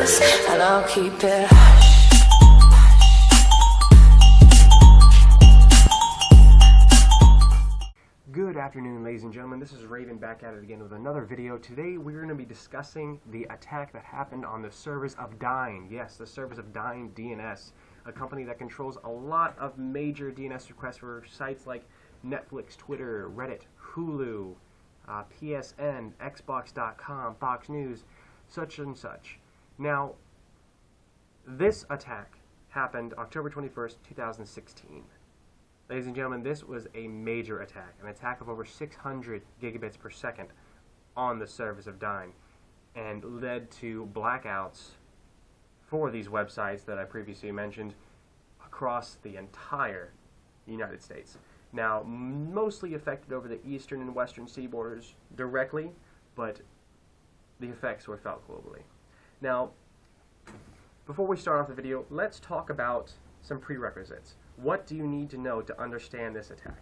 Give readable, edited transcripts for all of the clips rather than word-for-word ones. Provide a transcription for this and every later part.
us, and I'll keep it hush. Good afternoon, ladies and gentlemen. This is Raven back at it again with another video. Today we're going to be discussing the attack that happened on the servers of DYN. Yes, the servers of DYN DNS, a company that controls a lot of major DNS requests for sites like Netflix, Twitter, Reddit, Hulu, PSN, Xbox.com, Fox News, such and such. Now, this attack happened October 21st, 2016. Ladies and gentlemen, this was a major attack, an attack of over 600 gigabits per second on the servers of DYN, and led to blackouts for these websites that I previously mentioned across the entire United States. Now, mostly affected over the eastern and western seaboards directly, but the effects were felt globally. Now, before we start off the video, let's talk about some prerequisites. What do you need to know to understand this attack?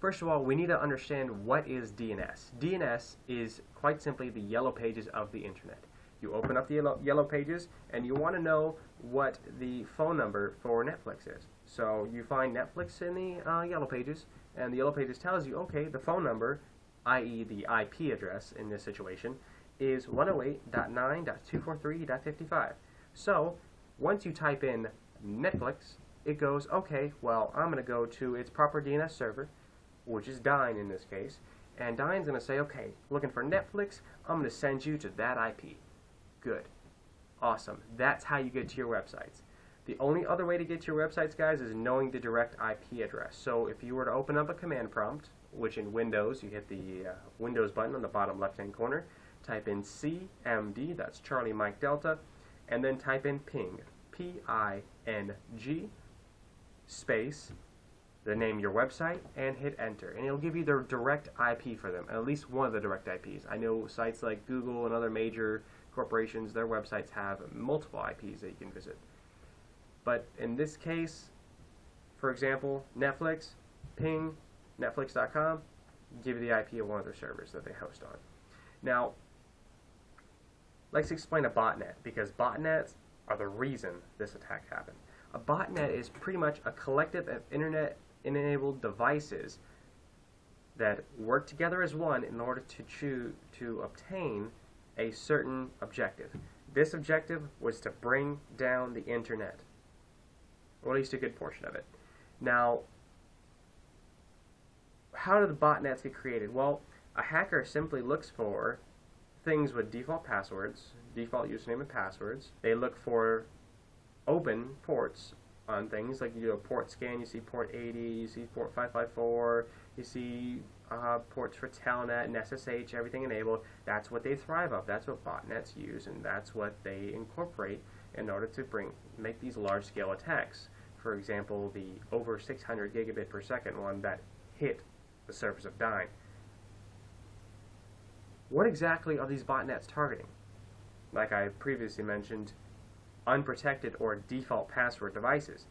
First of all, we need to understand what is DNS. DNS is quite simply the yellow pages of the internet. You open up the yellow pages and you want to know what the phone number for Netflix is. So you find Netflix in the yellow pages, and the yellow pages tells you, okay, the phone number, i.e. the IP address in this situation, is 108.9.243.55. So once you type in Netflix, it goes, okay, well, I'm going to go to its proper DNS server, which is DYN in this case, and DYN's going to say, okay, looking for Netflix, I'm going to send you to that IP. Good. Awesome. That's how you get to your websites. The only other way to get to your websites, guys, is knowing the direct IP address. So if you were to open up a command prompt, which in Windows, you hit the Windows button on the bottom left-hand corner, type in CMD, that's Charlie Mike Delta, and then type in ping, P-I-N-G, space, the name of your website, and hit enter. And it'll give you the direct IP for them, at least one of the direct IPs. I know sites like Google and other major corporations, their websites have multiple IPs that you can visit. But in this case, for example, Netflix, ping, netflix.com, give you the IP of one of their servers that they host on. Now, let's explain a botnet, because botnets are the reason this attack happened. A botnet is pretty much a collective of internet-enabled devices that work together as one in order to obtain a certain objective. This objective was to bring down the internet, or at least a good portion of it. Now, how do the botnets get created? Well, a hacker simply looks for things with default passwords, default username and passwords. They look for open ports on things, like you do a port scan, you see port 80, you see port 554, you see ports for Telnet and SSH, everything enabled. That's what they thrive off. That's what botnets use, and that's what they incorporate in order to make these large-scale attacks. For example, the over 600 gigabit per second one that hit the servers of DYN. What exactly are these botnets targeting? Like I previously mentioned, unprotected or default password devices.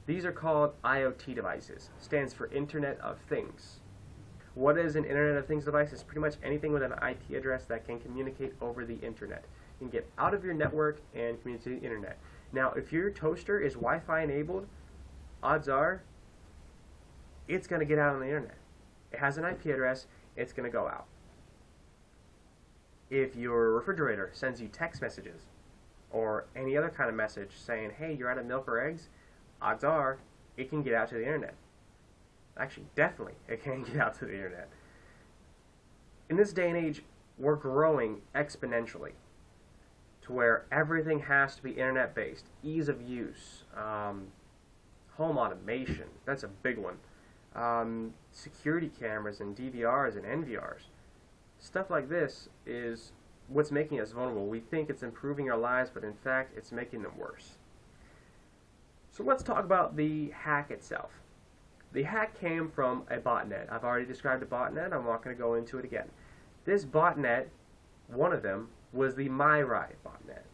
These are called IoT devices. Stands for Internet of Things. What is an Internet of Things device? It's pretty much anything with an IP address that can communicate over the internet. You can get out of your network and communicate to the internet. Now, if your toaster is Wi-Fi enabled, odds are it's going to get out on the internet. It has an IP address, it's going to go out. If your refrigerator sends you text messages or any other kind of message saying, hey, you're out of milk or eggs, odds are it can get out to the internet. Actually, definitely, it can get out to the internet. In this day and age, we're growing exponentially to where everything has to be internet-based. Ease of use, home automation, that's a big one. Security cameras and DVRs and NVRs. Stuff like this is what's making us vulnerable. We think it's improving our lives, but in fact, it's making them worse. So let's talk about the hack itself. The hack came from a botnet. I've already described a botnet. I'm not going to go into it again. This botnet, one of them, was the MyRide botnet,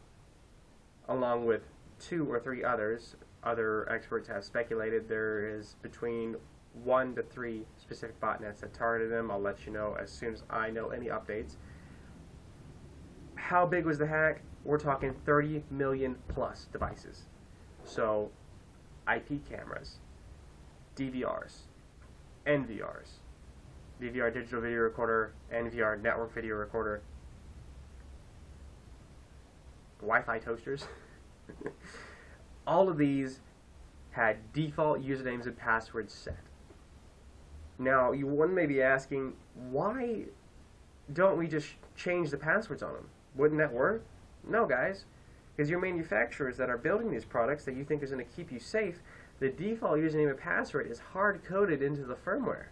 along with 2 or 3 others. Other experts have speculated there is between 1 to 3 specific botnets that targeted them. I'll let you know as soon as I know any updates. How big was the hack? We're talking 30 million plus devices. So IP cameras, DVRs, NVRs, DVR digital video recorder, NVR network video recorder, Wi-Fi toasters. All of these had default usernames and passwords set. Now, one may be asking, why don't we just change the passwords on them? Wouldn't that work? No, guys. Because your manufacturers that are building these products that you think is going to keep you safe, the default username and password is hard-coded into the firmware.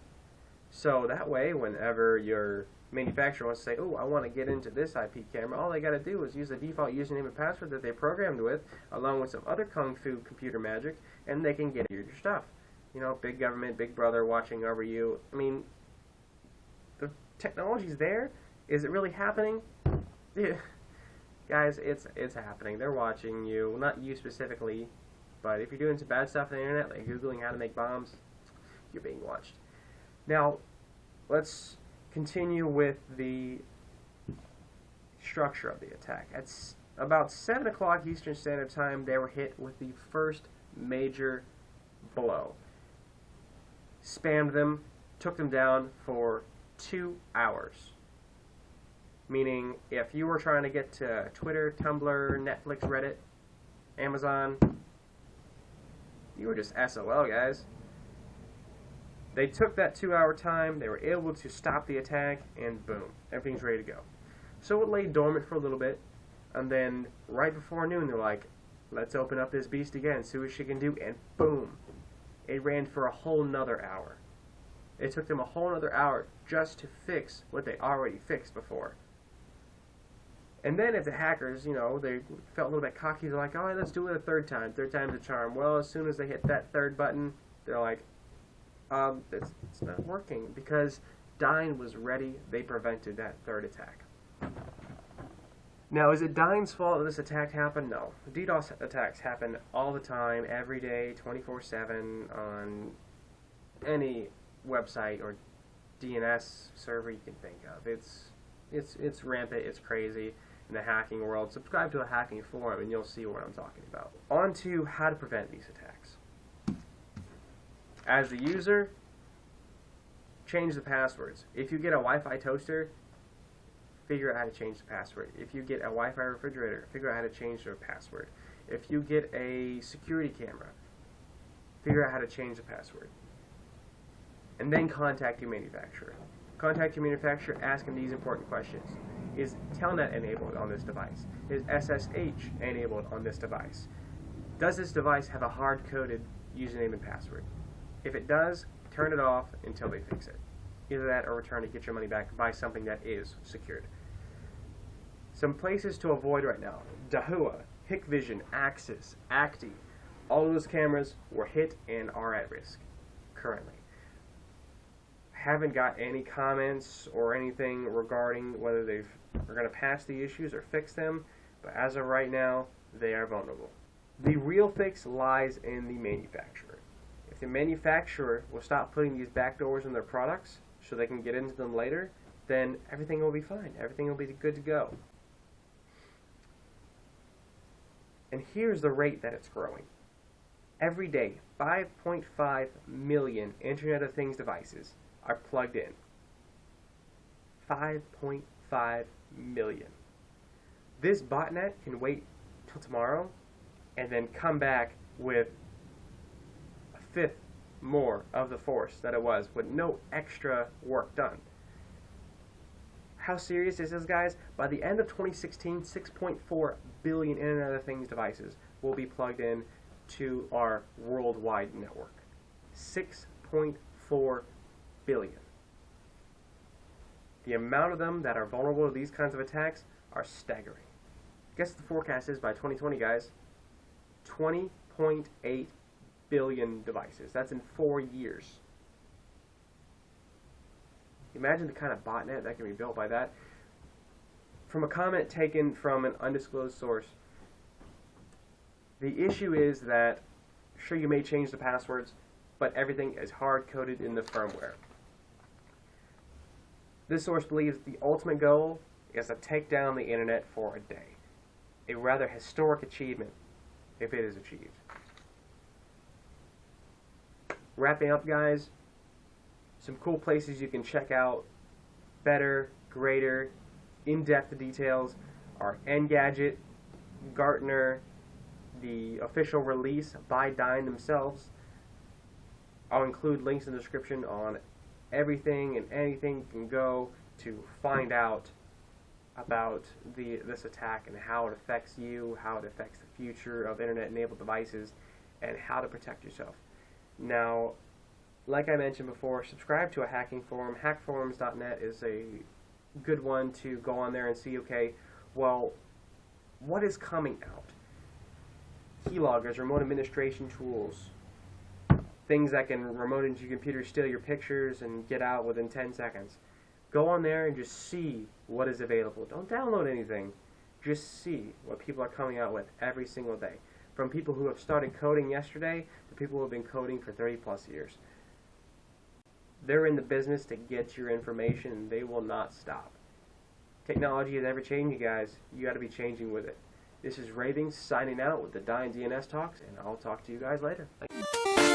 So that way, whenever your manufacturer wants to say, oh, I want to get into this IP camera, all they got to do is use the default username and password that they programmed with, along with some other kung fu computer magic, and they can get your stuff. You know, big government, big brother watching over you. I mean, the technology's there. Is it really happening? Yeah. Guys, it's happening. They're watching you. Not you specifically, but if you're doing some bad stuff on the internet, like Googling how to make bombs, you're being watched. Now, let's continue with the structure of the attack. At about 7 o'clock Eastern Standard Time, they were hit with the first major blow. Spammed them, took them down for 2 hours. Meaning, if you were trying to get to Twitter, Tumblr, Netflix, Reddit, Amazon, you were just SOL, guys. They took that 2-hour time, they were able to stop the attack, and boom, everything's ready to go. So it lay dormant for a little bit, and then right before noon, they're like, let's open up this beast again, see what she can do, and boom, it ran for a whole nother hour. It took them a whole nother hour just to fix what they already fixed before. And then if the hackers, you know, they felt a little bit cocky, they're like, all right, let's do it a third time. Third time's a charm. Well, as soon as they hit that third button, they're like, it's not working, because DYN was ready. They prevented that third attack. Now, is it DYN's fault that this attack happened? No. DDoS attacks happen all the time, every day, 24/7, on any website or DNS server you can think of. It's rampant, it's crazy in the hacking world. Subscribe to a hacking forum and you'll see what I'm talking about. On to how to prevent these attacks. As the user, change the passwords. If you get a Wi-Fi toaster, figure out how to change the password. If you get a Wi-Fi refrigerator, figure out how to change the password. If you get a security camera, figure out how to change the password. And then contact your manufacturer. Contact your manufacturer, ask them these important questions. Is Telnet enabled on this device? Is SSH enabled on this device? Does this device have a hard-coded username and password? If it does, turn it off until they fix it. Either that or return it, get your money back, and buy something that is secured. Some places to avoid right now: Dahua, Hikvision, Axis, Acti. All of those cameras were hit and are at risk currently. Haven't got any comments or anything regarding whether they are going to patch the issues or fix them, but as of right now, they are vulnerable. The real fix lies in the manufacturer. If the manufacturer will stop putting these backdoors in their products so they can get into them later, then everything will be fine. Everything will be good to go. And here's the rate that it's growing. Every day, 5.5 million Internet of Things devices are plugged in. 5.5 million. This botnet can wait till tomorrow and then come back with a fifth more of the force that it was with no extra work done. How serious is this, guys? By the end of 2016, 6.4 billion Internet of Things devices will be plugged in to our worldwide network. 6.4 billion. The amount of them that are vulnerable to these kinds of attacks are staggering. Guess the forecast is by 2020, guys, 20.8 billion devices. That's in 4 years. Imagine the kind of botnet that can be built by that. From a comment taken from an undisclosed source, the issue is that, sure, you may change the passwords, but everything is hard-coded in the firmware. This source believes the ultimate goal is to take down the internet for a day. A rather historic achievement, if it is achieved. Wrapping up, guys, some cool places you can check out better, greater, in-depth details are Engadget, Gartner, the official release by DYN themselves. I'll include links in the description on everything and anything you can go to find out about this attack and how it affects you, how it affects the future of internet-enabled devices, and how to protect yourself. Now, like I mentioned before, subscribe to a hacking forum. Hackforums.net is a good one to go on there and see, okay, well, what is coming out? Keyloggers, remote administration tools, things that can remote into your computer, steal your pictures, and get out within 10 seconds. Go on there and just see what is available. Don't download anything. Just see what people are coming out with every single day. From people who have started coding yesterday to people who have been coding for 30+ years. They're in the business to get your information, and they will not stop. Technology is ever changing, guys. You got to be changing with it. This is Raving signing out with the DYN DNS Talks, and I'll talk to you guys later. Thank you.